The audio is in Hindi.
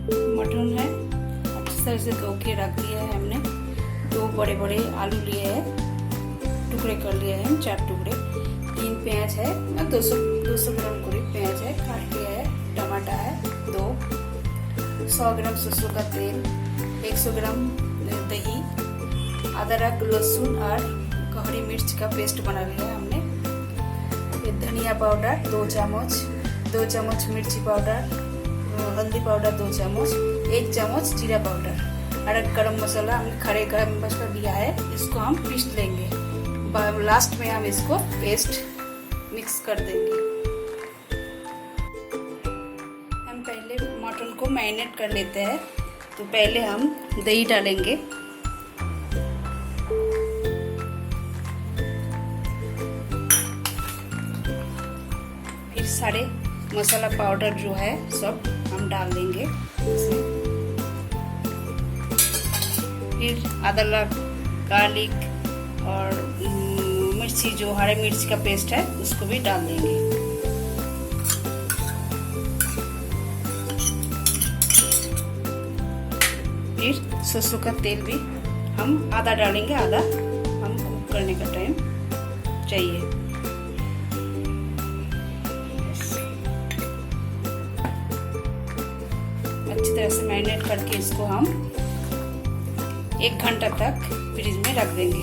मटन है, अच्छी तरह से धो के रख दिया है हमने। 2 बड़े बड़े आलू लिए हैं, टुकड़े कर लिए हैं 4 टुकड़े। 3 प्याज है, 200 ग्राम करीब प्याज है, काट लिया है। टमाटर है 2, 100 ग्राम सरसों का तेल, 100 ग्राम दही, अदरक लहसुन और हरी मिर्च का पेस्ट बना लिया है हमने। धनिया पाउडर 2 चम्मच, 2 चम्मच मिर्ची पाउडर, हल्दी पाउडर 2 चम्मच, 1 चम्मच जीरा पाउडर और गरम मसाला हमने खड़े गरम मसाला दिया है। इसको हम पीस लेंगे, लास्ट में हम इसको पेस्ट मिक्स कर देंगे। हम पहले मटन को मैरिनेट कर लेते हैं। तो पहले हम दही डालेंगे, फिर सारे मसाला पाउडर जो है सब हम डाल देंगे इसमें। फिर अदरक, गार्लिक और मिर्ची जो हरे मिर्च का पेस्ट है उसको भी डाल देंगे। फिर सरसों का तेल भी हम आधा डालेंगे, आधा हम कुक करने का टाइम चाहिए। अच्छी तरह से मैरिनेट करके इसको हम 1 घंटा तक फ्रिज में रख देंगे।